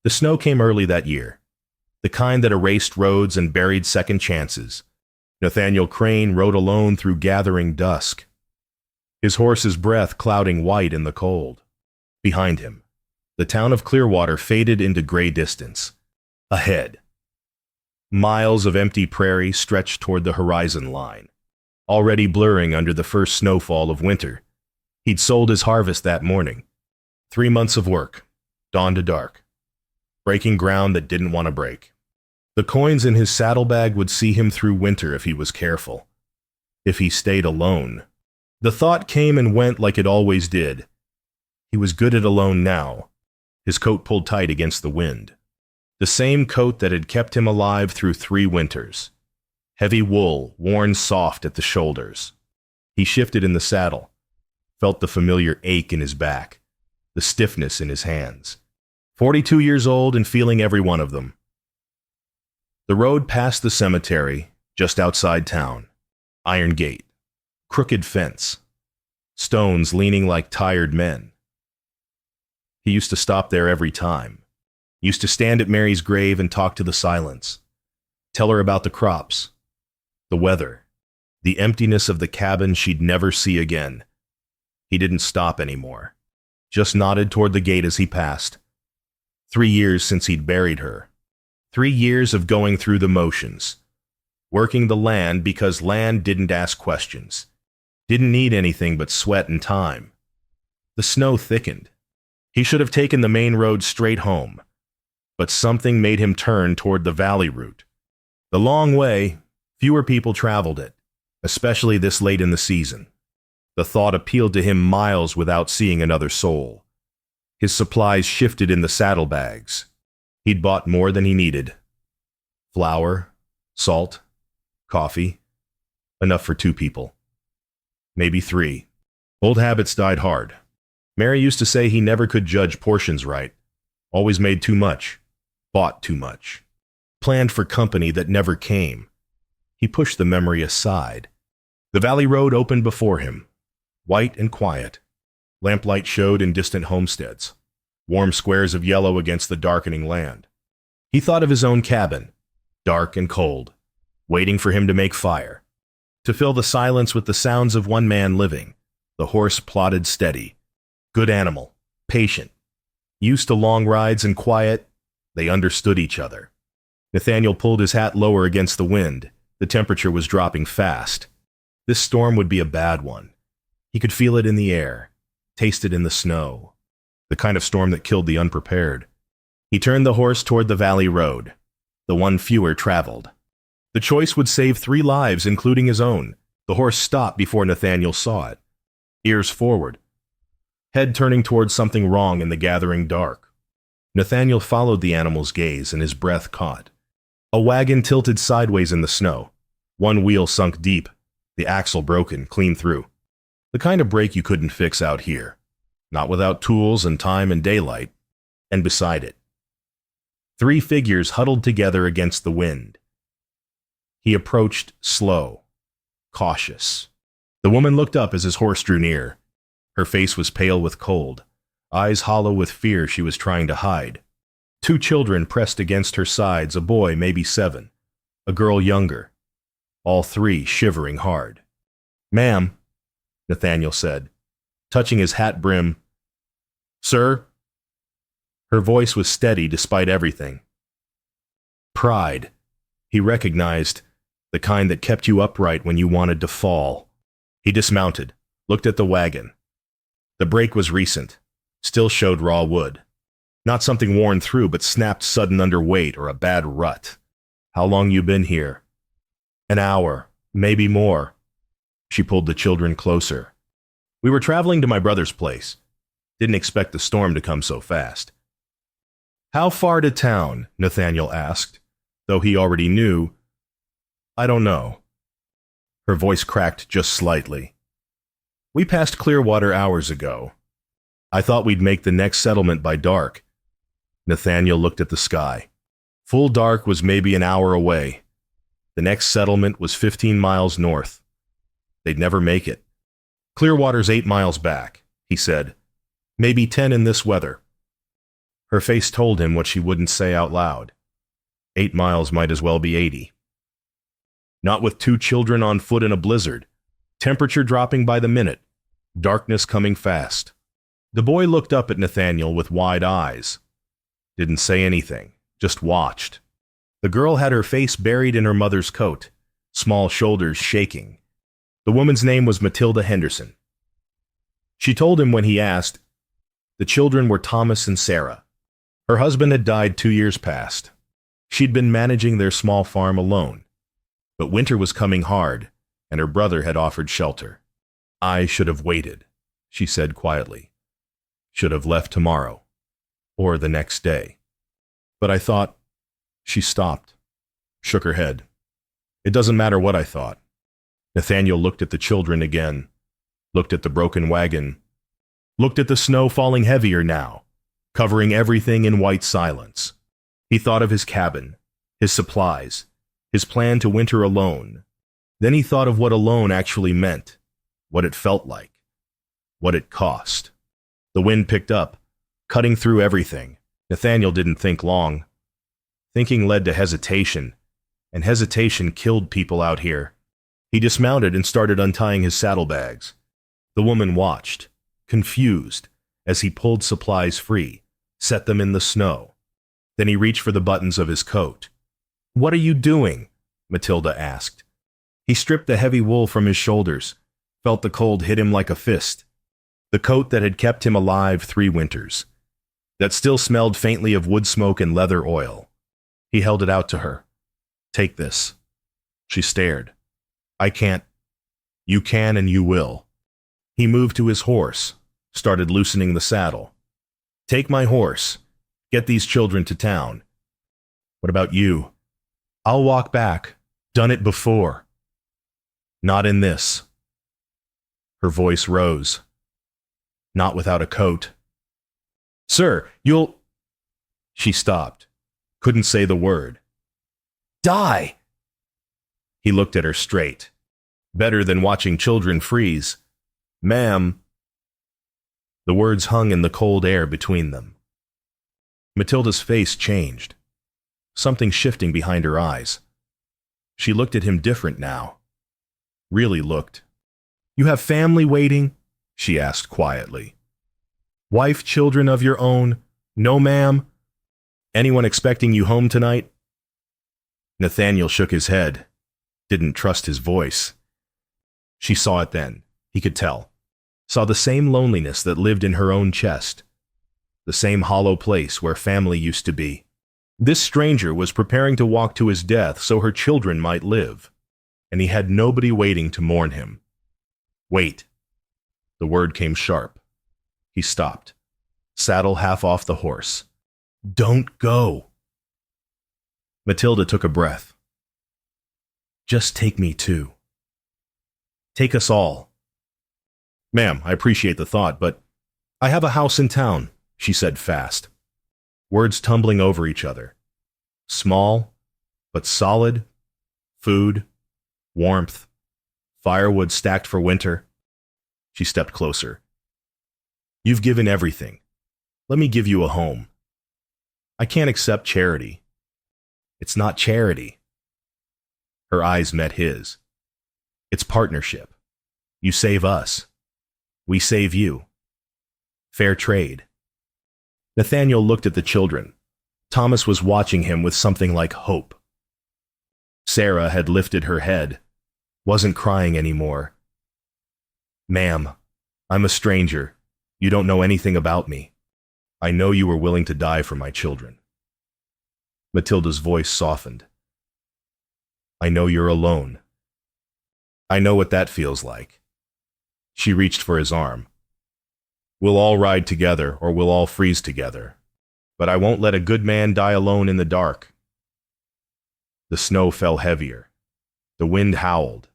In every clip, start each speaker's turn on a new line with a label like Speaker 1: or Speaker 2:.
Speaker 1: The snow came early that year, the kind that erased roads and buried second chances. Nathaniel Crane rode alone through gathering dusk, his horse's breath clouding white in the cold. Behind him, the town of Clearwater faded into gray distance. Ahead, miles of empty prairie stretched toward the horizon line, already blurring under the first snowfall of winter. He'd sold his harvest that morning. 3 months of work, dawn to dark, breaking ground that didn't want to break. The coins in his saddlebag would see him through winter if he was careful, if he stayed alone. The thought came and went like it always did. He was good at alone now, his coat pulled tight against the wind. The same coat that had kept him alive through 3 winters. Heavy wool, worn soft at the shoulders. He shifted in the saddle, felt the familiar ache in his back, the stiffness in his hands. 42 years old and feeling every one of them. The road passed the cemetery, just outside town. Iron gate, crooked fence, stones leaning like tired men. He used to stop there every time. Used to stand at Mary's grave and talk to the silence. Tell her about the crops, the weather, the emptiness of the cabin she'd never see again. He didn't stop anymore, just nodded toward the gate as he passed. 3 years since he'd buried her. 3 years of going through the motions, working the land because land didn't ask questions, didn't need anything but sweat and time. The snow thickened. He should have taken the main road straight home, but something made him turn toward the valley route. The long way, fewer people traveled it, especially this late in the season. The thought appealed to him miles without seeing another soul. His supplies shifted in the saddlebags. He'd bought more than he needed. Flour, salt, coffee, enough for 2 people. Maybe 3. Old habits died hard. Mary used to say he never could judge portions right. Always made too much, bought too much, planned for company that never came. He pushed the memory aside. The valley road opened before him, white and quiet. Lamplight showed in distant homesteads, warm squares of yellow against the darkening land. He thought of his own cabin, dark and cold, waiting for him to make fire, to fill the silence with the sounds of one man living. The horse plodded steady. Good animal, patient. Used to long rides and quiet, they understood each other. Nathaniel pulled his hat lower against the wind. The temperature was dropping fast. This storm would be a bad one. He could feel it in the air, taste it in the snow. The kind of storm that killed the unprepared. He turned the horse toward the valley road, the one fewer traveled. The choice would save 3 lives, including his own. The horse stopped before Nathaniel saw it. Ears forward, head turning towards something wrong in the gathering dark. Nathaniel followed the animal's gaze and his breath caught. A wagon tilted sideways in the snow. One wheel sunk deep, the axle broken clean through. The kind of break you couldn't fix out here. Not without tools and time and daylight. And beside it, 3 figures huddled together against the wind. He approached slow, cautious. The woman looked up as his horse drew near. Her face was pale with cold, eyes hollow with fear she was trying to hide. 2 children pressed against her sides, a boy maybe 7, a girl younger, all 3 shivering hard. "Ma'am," Nathaniel said, touching his hat brim. "Sir?" Her voice was steady despite everything. Pride. He recognized, the kind that kept you upright when you wanted to fall. He dismounted, looked at the wagon. The break was recent, still showed raw wood. Not something worn through, but snapped sudden under weight or a bad rut. "How long you been here?" "An hour, maybe more." She pulled the children closer. "We were traveling to my brother's place. Didn't expect the storm to come so fast." "How far to town?" Nathaniel asked, though he already knew. "I don't know." Her voice cracked just slightly. "We passed Clearwater hours ago. I thought we'd make the next settlement by dark." Nathaniel looked at the sky. Full dark was maybe an hour away. The next settlement was 15 miles north. They'd never make it. "Clearwater's 8 miles back," he said. "Maybe 10 in this weather." Her face told him what she wouldn't say out loud. 8 miles might as well be 80. Not with 2 children on foot in a blizzard, temperature dropping by the minute, darkness coming fast. The boy looked up at Nathaniel with wide eyes. Didn't say anything, just watched. The girl had her face buried in her mother's coat, small shoulders shaking. The woman's name was Matilda Henderson. She told him when he asked. The children were Thomas and Sarah. Her husband had died 2 years past. She'd been managing their small farm alone. But winter was coming hard, and her brother had offered shelter. I should have waited, she said quietly. Should have left tomorrow, or the next day. But I thought. She stopped, shook her head. It doesn't matter what I thought. Nathaniel looked at the children again, looked at the broken wagon, looked at the snow falling heavier now, covering everything in white silence. He thought of his cabin, his supplies, his plan to winter alone. Then he thought of what alone actually meant, what it felt like, what it cost. The wind picked up, cutting through everything. Nathaniel didn't think long. Thinking led to hesitation, and hesitation killed people out here. He dismounted and started untying his saddlebags. The woman watched, confused, as he pulled supplies free, set them in the snow. Then he reached for the buttons of his coat. "What are you doing?" Matilda asked. He stripped the heavy wool from his shoulders, felt the cold hit him like a fist. The coat that had kept him alive 3 winters, that still smelled faintly of wood smoke and leather oil. He held it out to her. "Take this." She stared. "I can't." "You can and you will." He moved to his horse, started loosening the saddle. "Take my horse. Get these children to town." "What about you?" "I'll walk back. Done it before." "Not in this." Her voice rose. "Not without a coat." "Sir, you'll—" She stopped. Couldn't say the word. "Die!" He looked at her straight. Better than watching children freeze. "Ma'am." The words hung in the cold air between them. Matilda's face changed. Something shifting behind her eyes. She looked at him different now. Really looked. "You have family waiting?" she asked quietly. "Wife, children of your own? No, ma'am? Anyone expecting you home tonight?" Nathaniel shook his head. Didn't trust his voice. She saw it then. He could tell. Saw the same loneliness that lived in her own chest. The same hollow place where family used to be. This stranger was preparing to walk to his death so her children might live. And he had nobody waiting to mourn him. "Wait." The word came sharp. He stopped. Saddle half off the horse. "Don't go." Matilda took a breath. "Just take me too. Take us all." "Ma'am, I appreciate the thought, but I have a house in town," she said fast. Words tumbling over each other. Small, but solid. Food, warmth, firewood stacked for winter. She stepped closer. "You've given everything. Let me give you a home. I can't accept charity. It's not charity." Her eyes met his. "It's partnership. You save us. We save you. Fair trade." Nathaniel looked at the children. Thomas was watching him with something like hope. Sarah had lifted her head, wasn't crying anymore. "Ma'am, I'm a stranger. You don't know anything about me. I know you were willing to die for my children." Matilda's voice softened. "I know you're alone. I know what that feels like." She reached for his arm. "We'll all ride together, or we'll all freeze together. But I won't let a good man die alone in the dark." The snow fell heavier. The wind howled.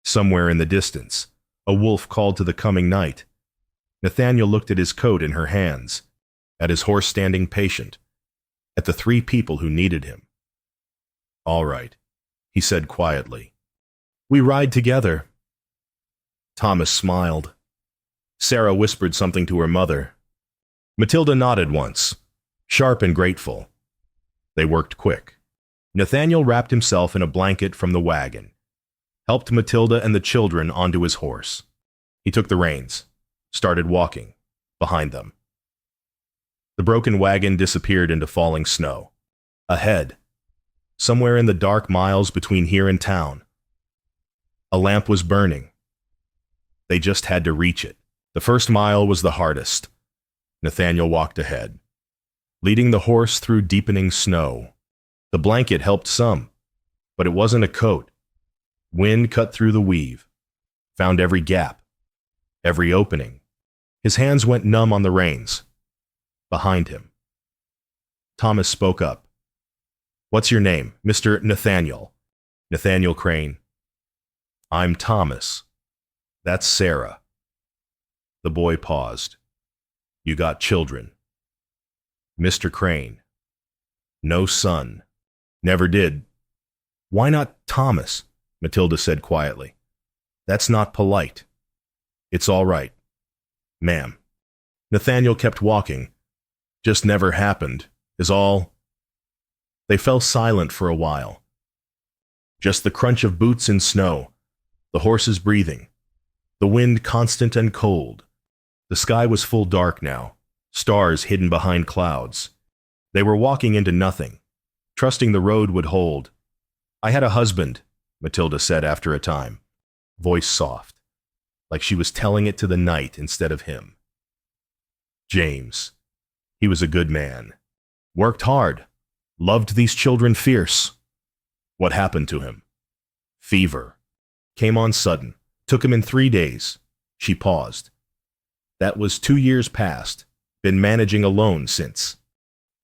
Speaker 1: Somewhere in the distance, a wolf called to the coming night. Nathaniel looked at his coat in her hands, at his horse standing patient, at the 3 people who needed him. "All right," he said quietly. "We ride together." Thomas smiled. Sarah whispered something to her mother. Matilda nodded once, sharp and grateful. They worked quick. Nathaniel wrapped himself in a blanket from the wagon, helped Matilda and the children onto his horse. He took the reins, started walking behind them. The broken wagon disappeared into falling snow. Ahead, somewhere in the dark miles between here and town, a lamp was burning. They just had to reach it. The first mile was the hardest. Nathaniel walked ahead, leading the horse through deepening snow. The blanket helped some, but it wasn't a coat. Wind cut through the weave, found every gap, every opening. His hands went numb on the reins. Behind him, Thomas spoke up. "What's your name?" "Mr. Nathaniel." "Nathaniel Crane." "I'm Thomas. That's Sarah." The boy paused. "You got children?" "Mr. Crane." "No son." "Never did." "Why not Thomas?" Matilda said quietly. "That's not polite." "It's all right, ma'am." Nathaniel kept walking. "Just never happened, is all." They fell silent for a while. Just the crunch of boots in snow, the horses breathing, the wind constant and cold. The sky was full dark now, stars hidden behind clouds. They were walking into nothing, trusting the road would hold. "I had a husband," Matilda said after a time, voice soft, like she was telling it to the night instead of him. "James. He was a good man. Worked hard. Loved these children fierce." "What happened to him?" "Fever. Came on sudden. Took him in 3 days." She paused. "That was 2 years past. Been managing alone since."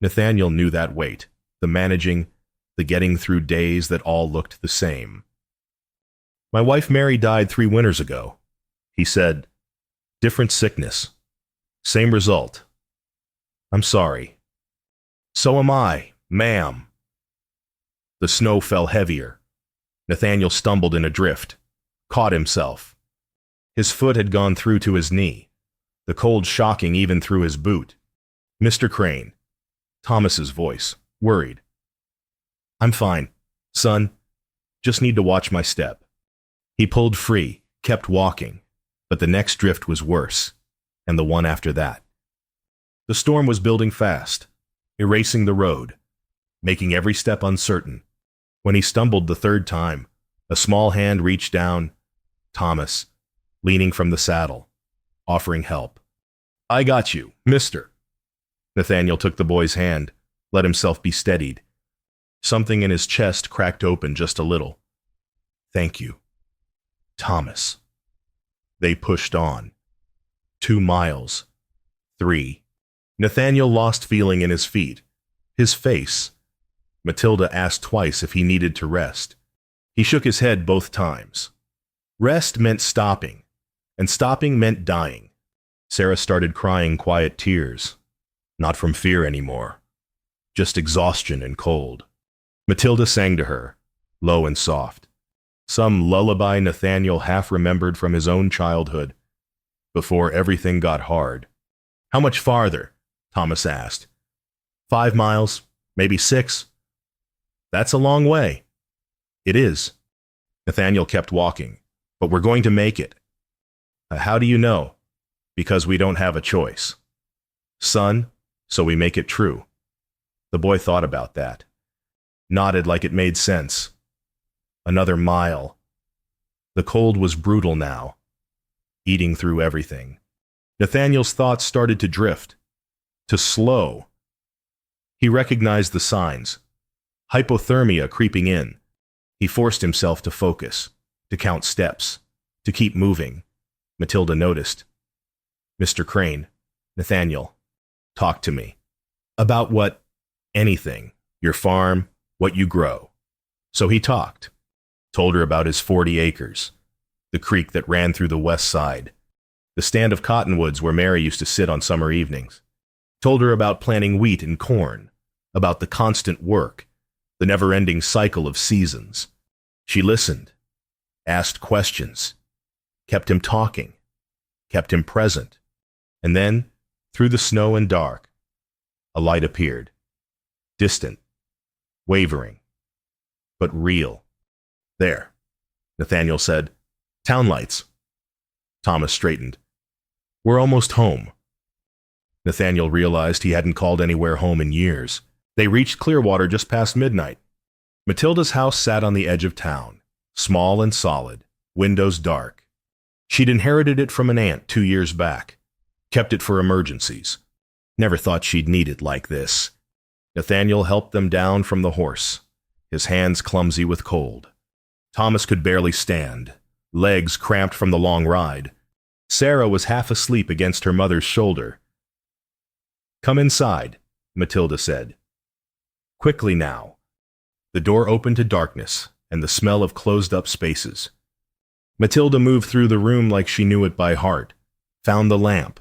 Speaker 1: Nathaniel knew that weight. The managing, the getting through days that all looked the same. "My wife Mary died 3 winters ago." He said, "Different sickness. Same result." "I'm sorry." "So am I, ma'am." The snow fell heavier. Nathaniel stumbled in a drift, caught himself. His foot had gone through to his knee, the cold shocking even through his boot. "Mr. Crane." Thomas's voice, worried. "I'm fine, son. Just need to watch my step." He pulled free, kept walking, but the next drift was worse, and the one after that. The storm was building fast, erasing the road, making every step uncertain. When he stumbled the 3rd time, a small hand reached down. Thomas, leaning from the saddle, offering help. "I got you, mister." Nathaniel took the boy's hand, let himself be steadied. Something in his chest cracked open just a little. "Thank you, Thomas." They pushed on. 2 miles. 3. Nathaniel lost feeling in his feet, his face. Matilda asked twice if he needed to rest. He shook his head both times. Rest meant stopping, and stopping meant dying. Sarah started crying quiet tears, not from fear anymore, just exhaustion and cold. Matilda sang to her, low and soft, some lullaby Nathaniel half remembered from his own childhood, before everything got hard. "How much farther?" Thomas asked. 5 miles, maybe 6. "That's a long way." "It is." Nathaniel kept walking. "But we're going to make it." "How do you know?" "Because we don't have a choice." "Son, so we make it true." The boy thought about that, nodded like it made sense. Another mile. The cold was brutal now, eating through everything. Nathaniel's thoughts started to drift, to slow. He recognized the signs. Hypothermia creeping in. He forced himself to focus, to count steps, to keep moving. Matilda noticed. "Mr. Crane, Nathaniel, talk to me." "About what?" "Anything. Your farm, what you grow." So he talked. Told her about his 40 acres, the creek that ran through the west side, the stand of cottonwoods where Mary used to sit on summer evenings. Told her about planting wheat and corn, about the constant work, the never-ending cycle of seasons. She listened, asked questions, kept him talking, kept him present. And then, through the snow and dark, A light appeared. Distant. Wavering. But real. There, Nathaniel said. Town lights. Thomas straightened. We're almost home. Nathaniel realized he hadn't called anywhere home in years. They reached Clearwater just past midnight. Matilda's house sat on the edge of town, small and solid, windows dark. She'd inherited it from an aunt 2 years back, kept it for emergencies. Never thought she'd need it like this. Nathaniel helped them down from the horse, his hands clumsy with cold. Thomas could barely stand, legs cramped from the long ride. Sarah was half asleep against her mother's shoulder. Come inside, Matilda said. Quickly now. The door opened to darkness and the smell of closed-up spaces. Matilda moved through the room like she knew it by heart, found the lamp,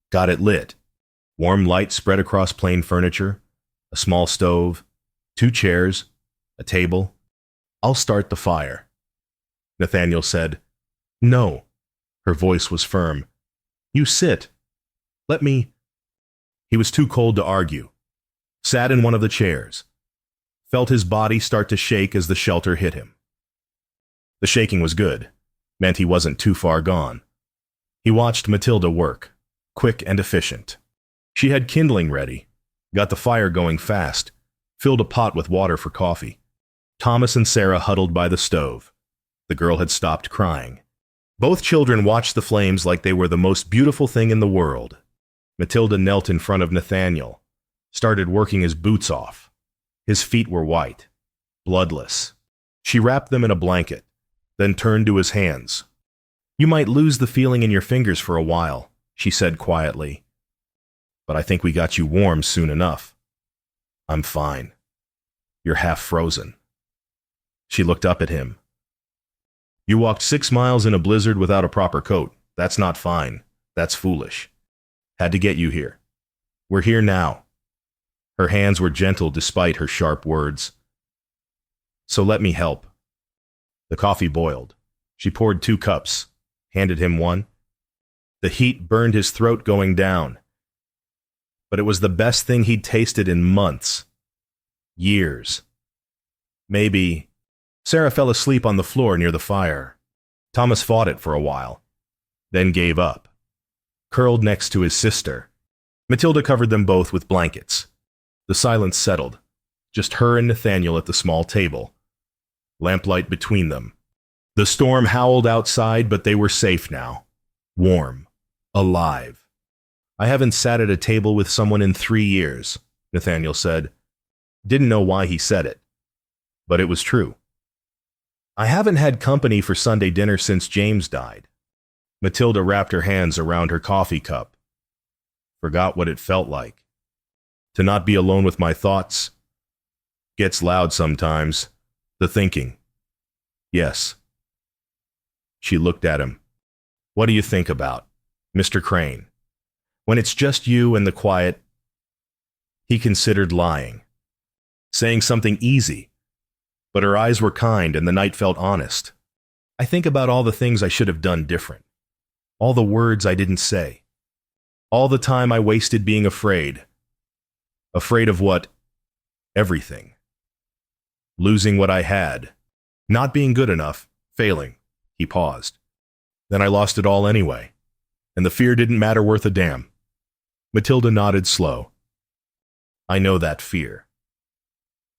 Speaker 1: got it lit. Warm light spread across plain furniture, a small stove, 2 chairs, a table. I'll start the fire. Nathaniel said. No. Her voice was firm. You sit. Let me. He was too cold to argue. Sat in one of the chairs. Felt his body start to shake as the shelter hit him. The shaking was good. Meant he wasn't too far gone. He watched Matilda work, quick and efficient. She had kindling ready, got the fire going fast, filled a pot with water for coffee. Thomas and Sarah huddled by the stove. The girl had stopped crying. Both children watched the flames like they were the most beautiful thing in the world. Matilda knelt in front of Nathaniel, started working his boots off. His feet were white, bloodless. She wrapped them in a blanket, then turned to his hands. You might lose the feeling in your fingers for a while, she said quietly. But I think we got you warm soon enough. I'm fine. You're half frozen. She looked up at him. You walked 6 miles in a blizzard without a proper coat. That's not fine. That's foolish. Had to get you here. We're here now. Her hands were gentle despite her sharp words. So let me help. The coffee boiled. She poured 2 cups, handed him one. The heat burned his throat going down. But it was the best thing he'd tasted in months. Years. Maybe. Sarah fell asleep on the floor near the fire. Thomas fought it for a while, then gave up. Curled next to his sister. Matilda covered them both with blankets. The silence settled. Just her and Nathaniel at the small table. Lamplight between them. The storm howled outside, but they were safe now. Warm. Alive. I haven't sat at a table with someone in 3 years, Nathaniel said. Didn't know why he said it. But it was true. I haven't had company for Sunday dinner since James died. Matilda wrapped her hands around her coffee cup. Forgot what it felt like. To not be alone with my thoughts. Gets loud sometimes. The thinking. Yes. She looked at him. What do you think about, Mr. Crane? When it's just you and the quiet. He considered lying. Saying something easy. But her eyes were kind and the night felt honest. I think about all the things I should have done different. All the words I didn't say. All the time I wasted being afraid. Afraid of what? Everything. Losing what I had. Not being good enough. Failing. He paused. Then I lost it all anyway. And the fear didn't matter worth a damn. Matilda nodded slow. I know that fear.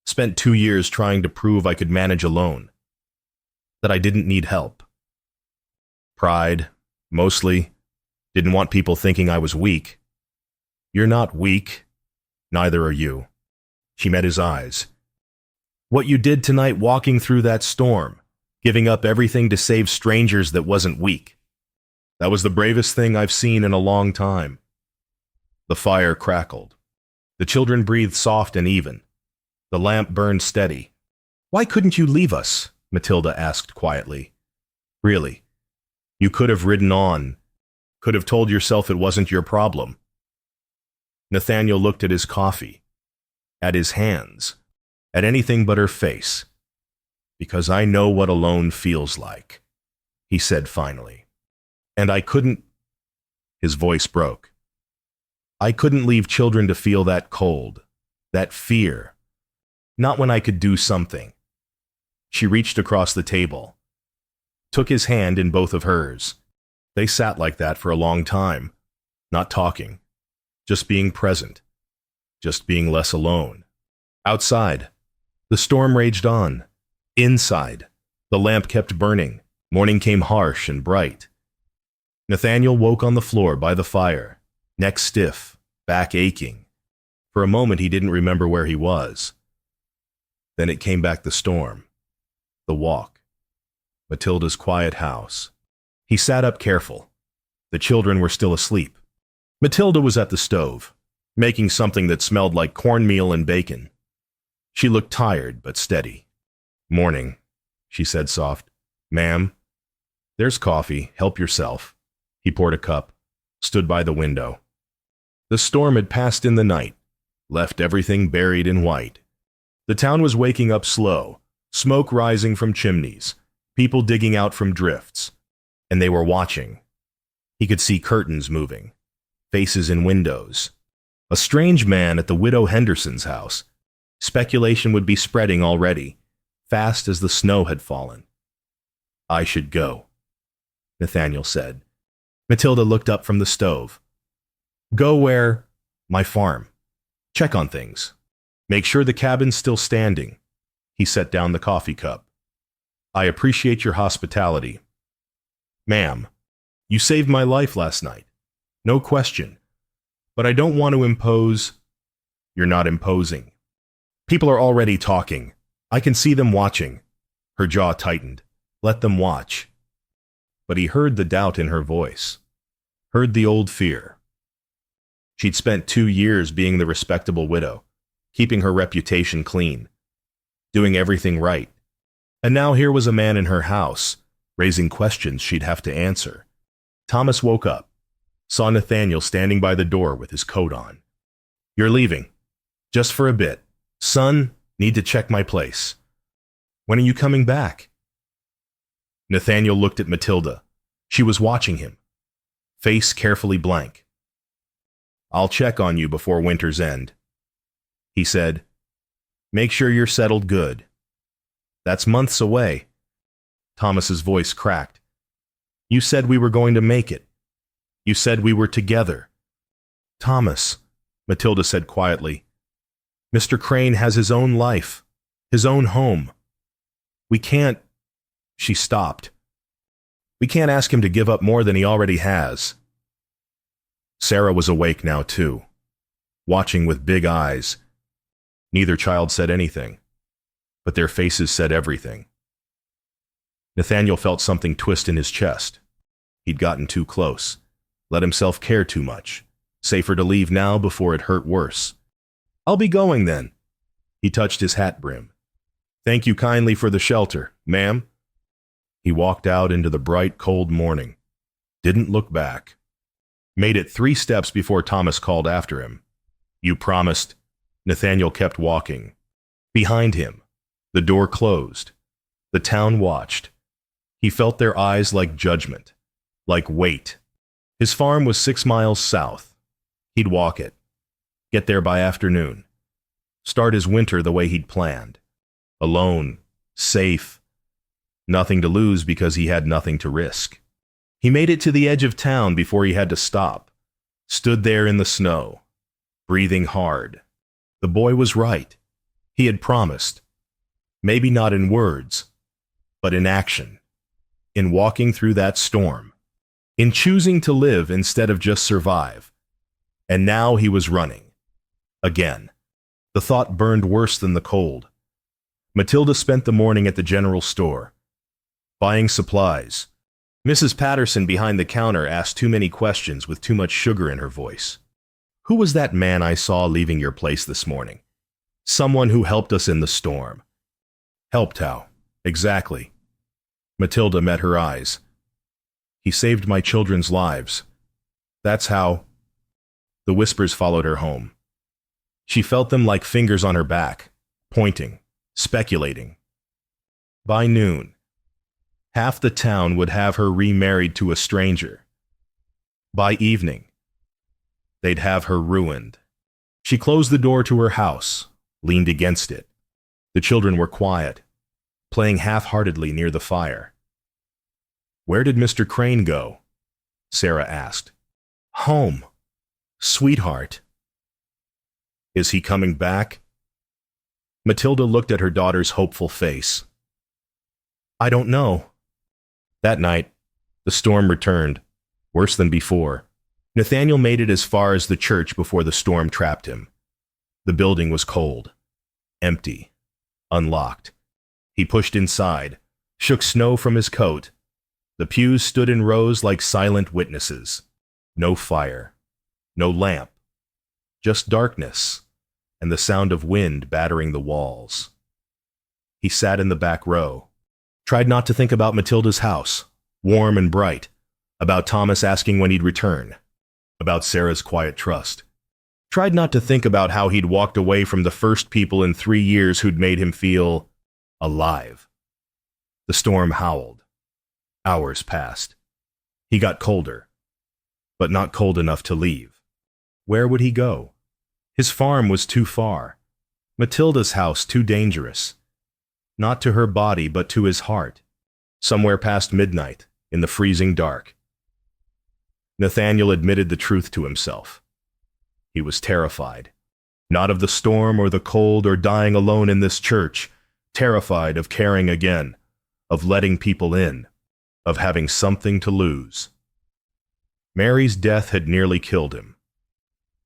Speaker 1: Spent 2 years trying to prove I could manage alone. That I didn't need help. Pride, mostly. Didn't want people thinking I was weak. You're not weak. Neither are you. She met his eyes. What you did tonight walking through that storm, giving up everything to save strangers that wasn't weak. That was the bravest thing I've seen in a long time. The fire crackled. The children breathed soft and even. The lamp burned steady. Why couldn't you leave us? Matilda asked quietly. Really, you could have ridden on, could have told yourself it wasn't your problem. Nathaniel looked at his coffee, at his hands, at anything but her face. Because I know what alone feels like, he said finally. And I couldn't. His voice broke. I couldn't leave children to feel that cold, that fear. Not when I could do something. She reached across the table, took his hand in both of hers. They sat like that for a long time, not talking, just being present, just being less alone. Outside, the storm raged on. Inside, the lamp kept burning. Morning came harsh and bright. Nathaniel woke on the floor by the fire, neck stiff, back aching. For a moment he didn't remember where he was. Then it came back, the storm, the walk, Matilda's quiet house. He sat up careful. The children were still asleep. Matilda was at the stove, making something that smelled like cornmeal and bacon. She looked tired but steady. "Morning," she said soft. "Ma'am, there's coffee. Help yourself." He poured a cup, stood by the window. The storm had passed in the night, left everything buried in white. The town was waking up slow, smoke rising from chimneys, people digging out from drifts, and they were watching. He could see curtains moving, faces in windows. A strange man at the widow Henderson's house. Speculation would be spreading already, fast as the snow had fallen. "I should go," Nathaniel said. Matilda looked up from the stove. "Go where?" "My farm. Check on things. Make sure the cabin's still standing." He set down the coffee cup. "I appreciate your hospitality. Ma'am, you saved my life last night. No question. But I don't want to impose." "You're not imposing. People are already talking. I can see them watching." Her jaw tightened. Let them watch. But he heard the doubt in her voice. Heard the old fear. She'd spent 2 years being the respectable widow, keeping her reputation clean, doing everything right. And now here was a man in her house, raising questions she'd have to answer. Thomas woke up, saw Nathaniel standing by the door with his coat on. "You're leaving. Just for a bit. Son, need to check my place." "When are you coming back?" Nathaniel looked at Matilda. She was watching him, face carefully blank. "I'll check on you before winter's end," he said. "Make sure you're settled good. That's months away." Thomas's voice cracked. "You said we were going to make it. You said we were together." "Thomas," Matilda said quietly, "Mr. Crane has his own life, his own home. We can't—" She stopped. "We can't ask him to give up more than he already has." Sarah was awake now too, watching with big eyes. Neither child said anything, but their faces said everything. Nathaniel felt something twist in his chest. He'd gotten too close, let himself care too much. Safer to leave now before it hurt worse. "I'll be going then." He touched his hat brim. "Thank you kindly for the shelter, ma'am." He walked out into the bright, cold morning. Didn't look back. Made it 3 steps before Thomas called after him. "You promised." Nathaniel kept walking. Behind him, the door closed. The town watched. He felt their eyes like judgment, like weight. His farm was 6 miles south. He'd walk it. Get there by afternoon. Start his winter the way he'd planned. Alone, safe. Nothing to lose because he had nothing to risk. He made it to the edge of town before he had to stop. Stood there in the snow, breathing hard. The boy was right. He had promised. Maybe not in words, but in action. In walking through that storm. In choosing to live instead of just survive. And now he was running. Again. The thought burned worse than the cold. Matilda spent the morning at the general store, buying supplies. Mrs. Patterson behind the counter asked too many questions with too much sugar in her voice. "Who was that man I saw leaving your place this morning?" "Someone who helped us in the storm." "Helped how? Exactly?" Matilda met her eyes. "He saved my children's lives. That's how." The whispers followed her home. She felt them like fingers on her back, pointing, speculating. By noon, half the town would have her remarried to a stranger. By evening, They'd have her ruined. She closed the door to her house, leaned against it. The children were quiet, playing half-heartedly near the fire. "Where did Mr. Crane go?" Sarah asked. "Home, sweetheart." "Is he coming back?" Matilda looked at her daughter's hopeful face. "I don't know." That night, the storm returned, worse than before. Nathaniel made it as far as the church before the storm trapped him. The building was cold, empty, unlocked. He pushed inside, shook snow from his coat. The pews stood in rows like silent witnesses. No fire, no lamp, just darkness and the sound of wind battering the walls. He sat in the back row, tried not to think about Matilda's house, warm and bright, about Thomas asking when he'd return, about Sarah's quiet trust. Tried not to think about how he'd walked away from the first people in 3 years who'd made him feel alive. The storm howled. Hours passed. He got colder, but not cold enough to leave. Where would he go? His farm was too far. Matilda's house too dangerous. Not to her body, but to his heart. Somewhere past midnight, in the freezing dark. Nathaniel admitted the truth to himself. He was terrified. Not of the storm or the cold or dying alone in this church. Terrified of caring again, of letting people in, of having something to lose. Mary's death had nearly killed him.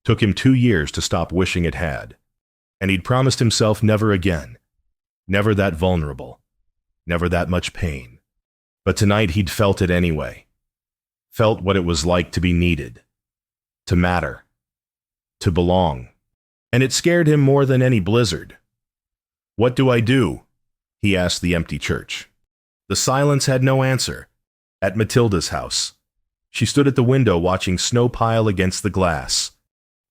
Speaker 1: Took him 2 years to stop wishing it had. And he'd promised himself never again. Never that vulnerable. Never that much pain. But tonight he'd felt it anyway. Felt what it was like to be needed. To matter. To belong. And it scared him more than any blizzard. "What do I do?" he asked the empty church. The silence had no answer. At Matilda's house. She stood at the window watching snow pile against the glass.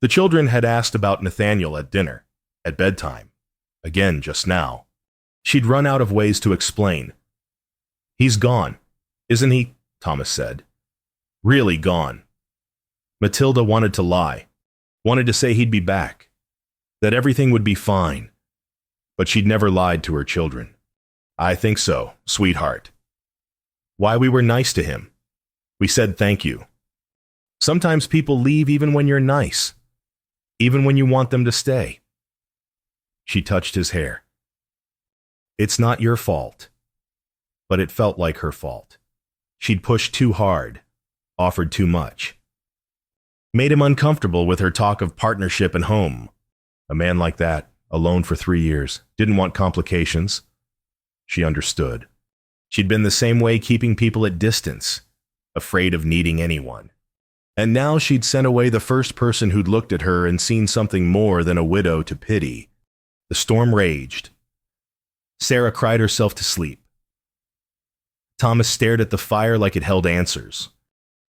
Speaker 1: The children had asked about Nathaniel at dinner, at bedtime, again just now. She'd run out of ways to explain. "He's gone, isn't he?" Thomas said. "Really gone." Matilda wanted to lie, wanted to say he'd be back, that everything would be fine. But she'd never lied to her children. "I think so, sweetheart." Why, we were nice to him. We said thank you. Sometimes people leave even when you're nice, even when you want them to stay. She touched his hair. "It's not your fault." But it felt like her fault. She'd pushed too hard, offered too much. Made him uncomfortable with her talk of partnership and home. A man like that, alone for 3 years, didn't want complications. She understood. She'd been the same way keeping people at distance, afraid of needing anyone. And now she'd sent away the first person who'd looked at her and seen something more than a widow to pity. The storm raged. Sarah cried herself to sleep. Thomas stared at the fire like it held answers.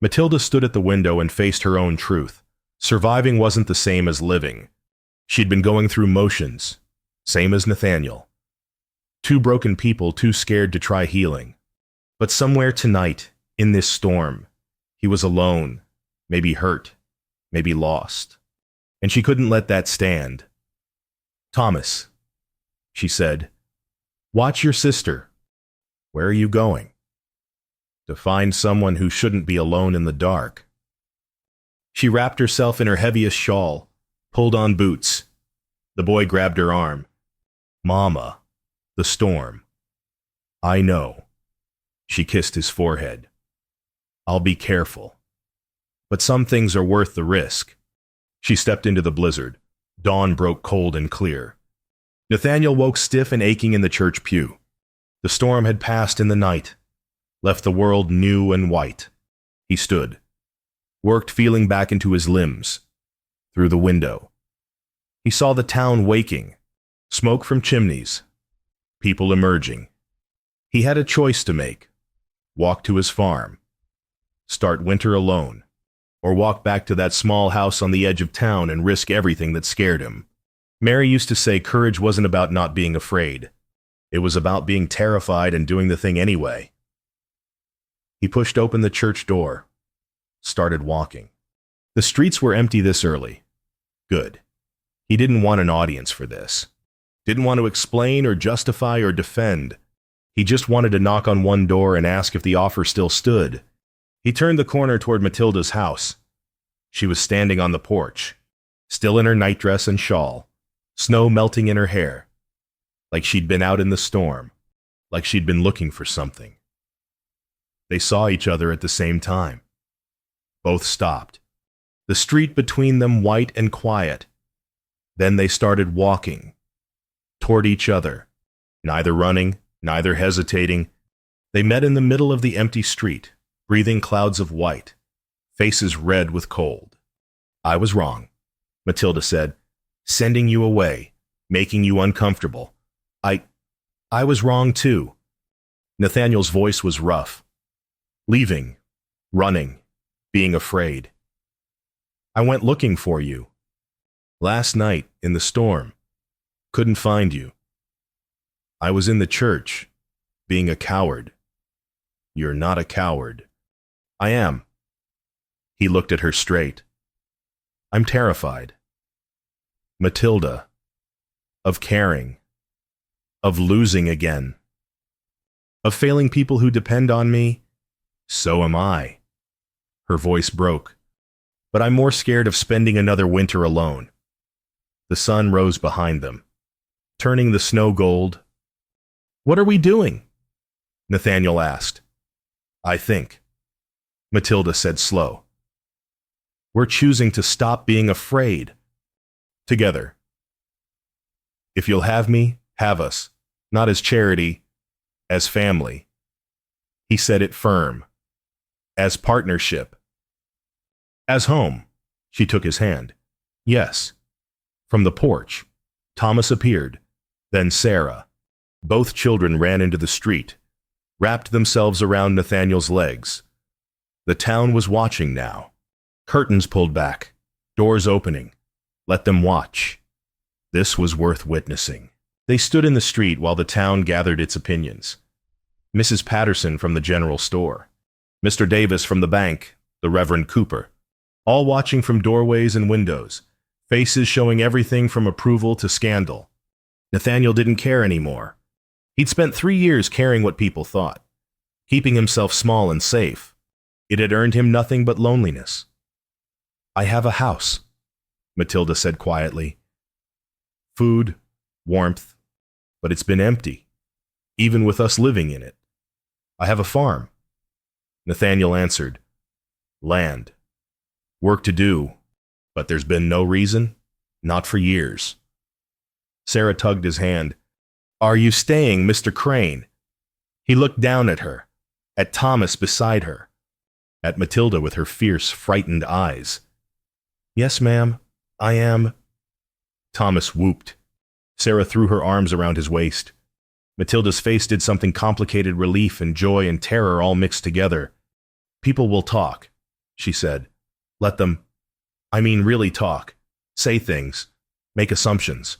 Speaker 1: Matilda stood at the window and faced her own truth. Surviving wasn't the same as living. She'd been going through motions, same as Nathaniel. 2 broken people too scared to try healing. But somewhere tonight, in this storm, he was alone, maybe hurt, maybe lost. And she couldn't let that stand. "Thomas," she said, "watch your sister. Where are you going?" "To find someone who shouldn't be alone in the dark." She wrapped herself in her heaviest shawl, pulled on boots. The boy grabbed her arm. "Mama, the storm." "I know." She kissed his forehead. "I'll be careful. But some things are worth the risk." She stepped into the blizzard. Dawn broke cold and clear. Nathaniel woke stiff and aching in the church pew. The storm had passed in the night, left the world new and white. He stood, worked feeling back into his limbs. Through the window. He saw the town waking, smoke from chimneys, people emerging. He had a choice to make. Walk to his farm, start winter alone, or walk back to that small house on the edge of town and risk everything that scared him. Mary used to say courage wasn't about not being afraid. It was about being terrified and doing the thing anyway. He pushed open the church door, started walking. The streets were empty this early. Good. He didn't want an audience for this. Didn't want to explain or justify or defend. He just wanted to knock on one door and ask if the offer still stood. He turned the corner toward Matilda's house. She was standing on the porch, still in her nightdress and shawl, snow melting in her hair, like she'd been out in the storm, like she'd been looking for something. They saw each other at the same time. Both stopped. The street between them white and quiet. Then they started walking toward each other, neither running, neither hesitating. They met in the middle of the empty street, breathing clouds of white, faces red with cold. "I was wrong," Matilda said, "sending you away, making you uncomfortable. I was wrong too." Nathaniel's voice was rough. "Leaving, running, being afraid. I went looking for you. Last night, in the storm. Couldn't find you. I was in the church, being a coward. You're not a coward." "I am." He looked at her straight. "I'm terrified. Matilda. Of caring. Of losing again. Of failing people who depend on me. So am I." Her voice broke. "But I'm more scared of spending another winter alone." The sun rose behind them, turning the snow gold. "What are we doing?" Nathaniel asked. "I think," Matilda said slow. "We're choosing to stop being afraid. Together. If you'll have me, have us. Not as charity, as family." He said it firm. "As partnership. As home." She took his hand. "Yes." From the porch, Thomas appeared, then Sarah. Both children ran into the street, wrapped themselves around Nathaniel's legs. The town was watching now. Curtains pulled back, doors opening. Let them watch. This was worth witnessing. They stood in the street while the town gathered its opinions. Mrs. Patterson from the general store, Mr. Davis from the bank, the Reverend Cooper, all watching from doorways and windows, faces showing everything from approval to scandal. Nathaniel didn't care anymore. He'd spent 3 years caring what people thought, keeping himself small and safe. It had earned him nothing but loneliness. "I have a house," Matilda said quietly. "Food, warmth, but it's been empty, even with us living in it. I have a farm." Nathaniel answered, "Land. Work to do, but there's been no reason, not for years." Sarah tugged his hand. "Are you staying, Mr. Crane?" He looked down at her, at Thomas beside her, at Matilda with her fierce, frightened eyes. "Yes, ma'am, I am." Thomas whooped. Sarah threw her arms around his waist. Matilda's face did something complicated, relief and joy and terror all mixed together. "People will talk," she said. "Let them, really talk. Say things. Make assumptions."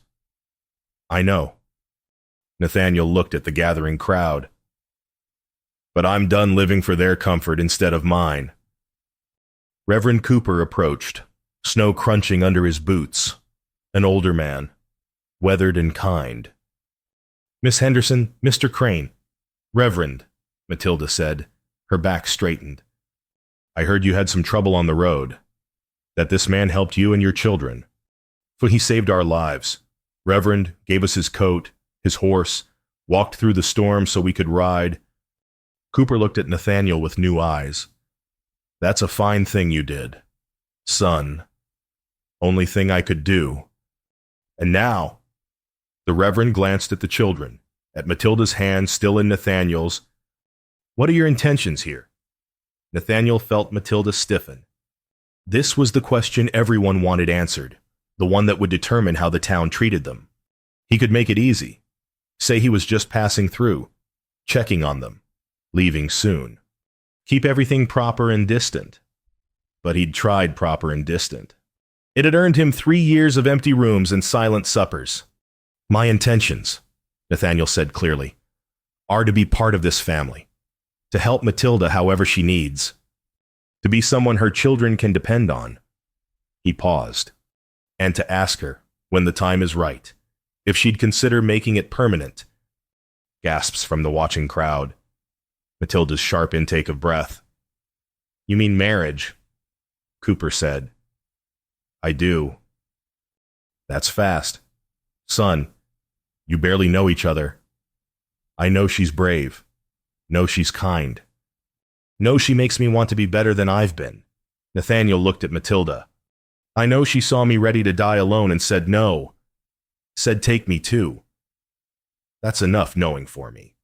Speaker 1: "I know." Nathaniel looked at the gathering crowd. "But I'm done living for their comfort instead of mine." Reverend Cooper approached, snow crunching under his boots. An older man, weathered and kind. "Miss Henderson, Mr. Crane." "Reverend," Matilda said, her back straightened. "I heard you had some trouble on the road, that this man helped you and your children. For he saved our lives. Reverend gave us his coat, his horse, walked through the storm so we could ride." Cooper looked at Nathaniel with new eyes. "That's a fine thing you did, son. Only thing I could do. And now," the Reverend glanced at the children, at Matilda's hand still in Nathaniel's. "What are your intentions here?" Nathaniel felt Matilda stiffen. This was the question everyone wanted answered, the one that would determine how the town treated them. He could make it easy. Say he was just passing through, checking on them, leaving soon. Keep everything proper and distant. But he'd tried proper and distant. It had earned him 3 years of empty rooms and silent suppers. "My intentions," Nathaniel said clearly, "are to be part of this family, to help Matilda however she needs, to be someone her children can depend on, He paused. And to ask her, when the time is right, if she'd consider making it permanent. Gasps from the watching crowd. Matilda's sharp intake of breath. You mean marriage? Cooper said. I do. That's fast. Son, you barely know each other. I know she's brave. Know she's kind. Know she makes me want to be better than I've been. Nathaniel looked at Matilda. I know she saw me ready to die alone and said no. Said take me too. That's enough knowing for me.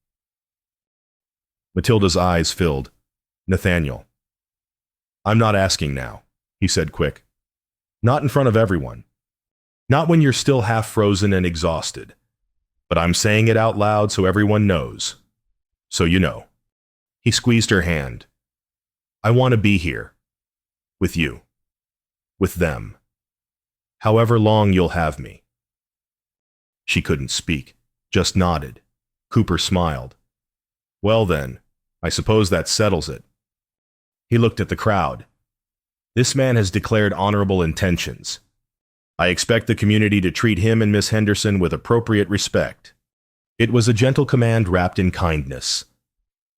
Speaker 1: Matilda's eyes filled. Nathaniel. I'm not asking now, he said quick. Not in front of everyone. Not when you're still half frozen and exhausted. But I'm saying it out loud so everyone knows. So you know. He squeezed her hand. I want to be here. With you. With them. However long you'll have me. She couldn't speak, just nodded. Cooper smiled. Well then, I suppose that settles it. He looked at the crowd. This man has declared honorable intentions. I expect the community to treat him and Miss Henderson with appropriate respect. It was a gentle command wrapped in kindness.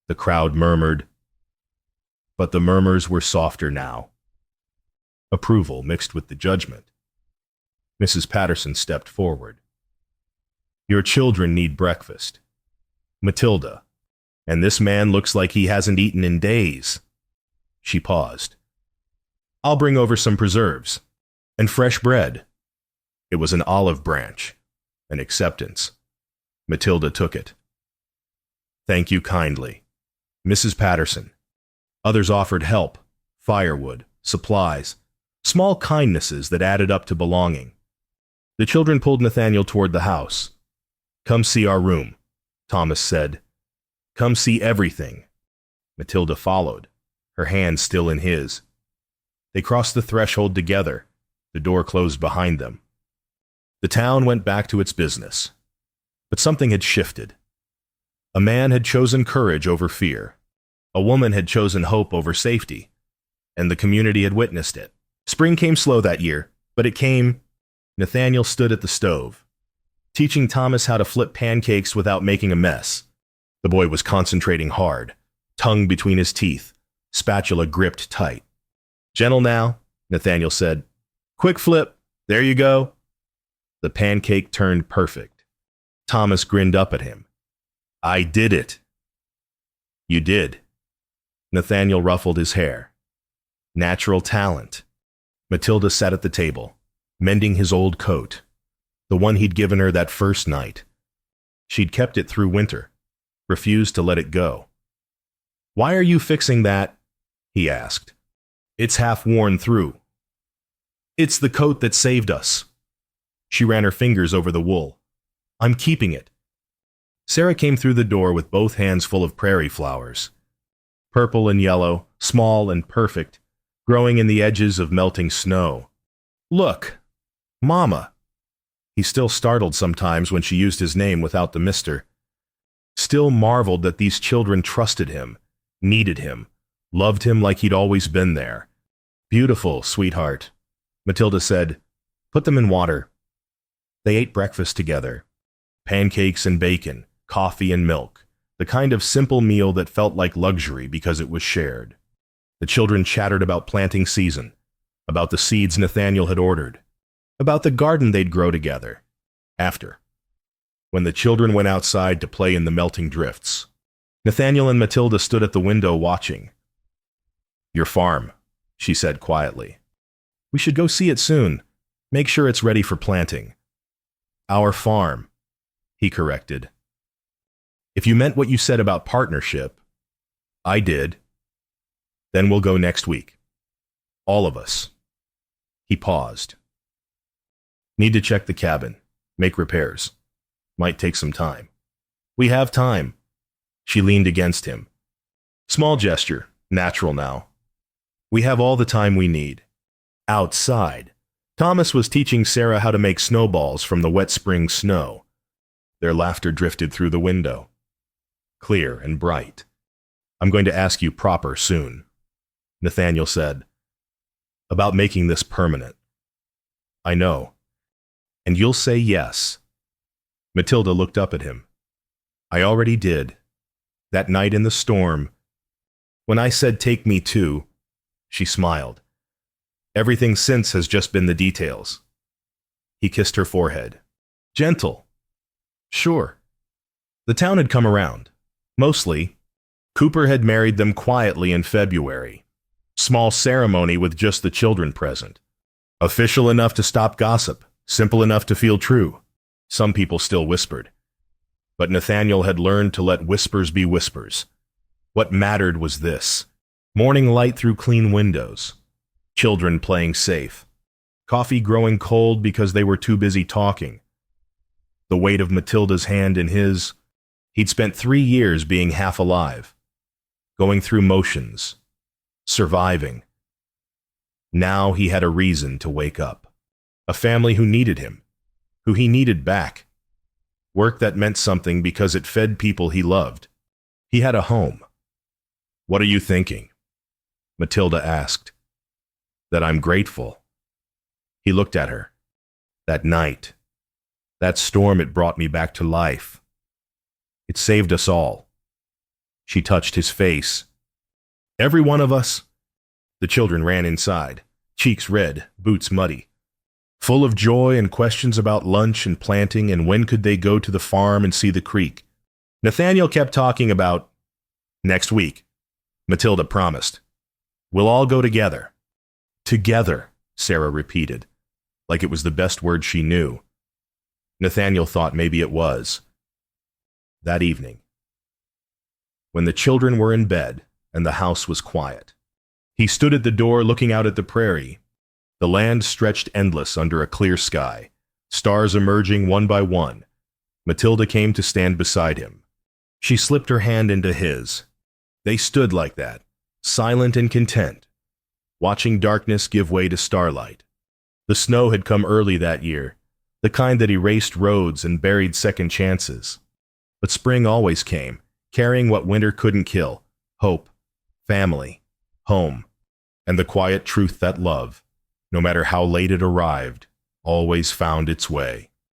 Speaker 1: The crowd murmured, but the murmurs were softer now. Approval mixed with the judgment. Mrs. Patterson stepped forward. Your children need breakfast. Matilda, and this man looks like he hasn't eaten in days. She paused. I'll bring over some preserves. And fresh bread. It was an olive branch. An acceptance. Matilda took it. Thank you kindly. Mrs. Patterson. Others offered help, firewood, supplies, small kindnesses that added up to belonging. The children pulled Nathaniel toward the house. Come see our room, Thomas said. Come see everything. Matilda followed, her hand still in his. They crossed the threshold together. The door closed behind them. The town went back to its business. But something had shifted. A man had chosen courage over fear. A woman had chosen hope over safety. And the community had witnessed it. Spring came slow that year, but it came. Nathaniel stood at the stove, teaching Thomas how to flip pancakes without making a mess. The boy was concentrating hard, tongue between his teeth, spatula gripped tight. Gentle now, Nathaniel said. Quick flip. There you go. The pancake turned perfect. Thomas grinned up at him. I did it. You did. Nathaniel ruffled his hair. Natural talent. Matilda sat at the table, mending his old coat, the one he'd given her that first night. She'd kept it through winter, refused to let it go. Why are you fixing that? He asked. It's half worn through. It's the coat that saved us. She ran her fingers over the wool. I'm keeping it. Sarah came through the door with both hands full of prairie flowers. Purple and yellow, small and perfect, growing in the edges of melting snow. Look, Mama. He still startled sometimes when she used his name without the mister. Still marveled that these children trusted him, needed him, loved him like he'd always been there. Beautiful, sweetheart. Matilda said, put them in water. They ate breakfast together. Pancakes and bacon, coffee and milk, the kind of simple meal that felt like luxury because it was shared. The children chattered about planting season, about the seeds Nathaniel had ordered, about the garden they'd grow together. After, when the children went outside to play in the melting drifts, Nathaniel and Matilda stood at the window watching. Your farm, she said quietly. We should go see it soon. Make sure it's ready for planting. Our farm, he corrected. If you meant what you said about partnership, I did. Then we'll go next week. All of us. He paused. Need to check the cabin, make repairs. Might take some time. We have time. She leaned against him. Small gesture, natural now. We have all the time we need. Outside, Thomas was teaching Sarah how to make snowballs from the wet spring snow. Their laughter drifted through the window. Clear and bright. I'm going to ask you proper soon, Nathaniel said. About making this permanent. I know. And you'll say yes. Matilda looked up at him. I already did. That night in the storm. When I said take me too, she smiled. Everything since has just been the details. He kissed her forehead. Gentle. Sure. The town had come around. Mostly. Cooper had married them quietly in February. Small ceremony with just the children present. Official enough to stop gossip. Simple enough to feel true. Some people still whispered. But Nathaniel had learned to let whispers be whispers. What mattered was this. Morning light through clean windows. Children playing safe. Coffee growing cold because they were too busy talking. The weight of Matilda's hand in his. He'd spent 3 years being half alive. Going through motions. Surviving. Now he had a reason to wake up. A family who needed him. Who he needed back. Work that meant something because it fed people he loved. He had a home. What are you thinking? Matilda asked. That I'm grateful. He looked at her. That night. That storm, it brought me back to life. It saved us all. She touched his face. Every one of us. The children ran inside, cheeks red, boots muddy. Full of joy and questions about lunch and planting and when could they go to the farm and see the creek. Nathaniel kept talking about, next week, Matilda promised. We'll all go together. Together, Sarah repeated, like it was the best word she knew. Nathaniel thought maybe it was. That evening, when the children were in bed and the house was quiet, he stood at the door looking out at the prairie. The land stretched endless under a clear sky, stars emerging one by one. Matilda came to stand beside him. She slipped her hand into his. They stood like that, silent and content, watching darkness give way to starlight. The snow had come early that year, the kind that erased roads and buried second chances. But spring always came, carrying what winter couldn't kill: hope, family, home, and the quiet truth that love, no matter how late it arrived, always found its way.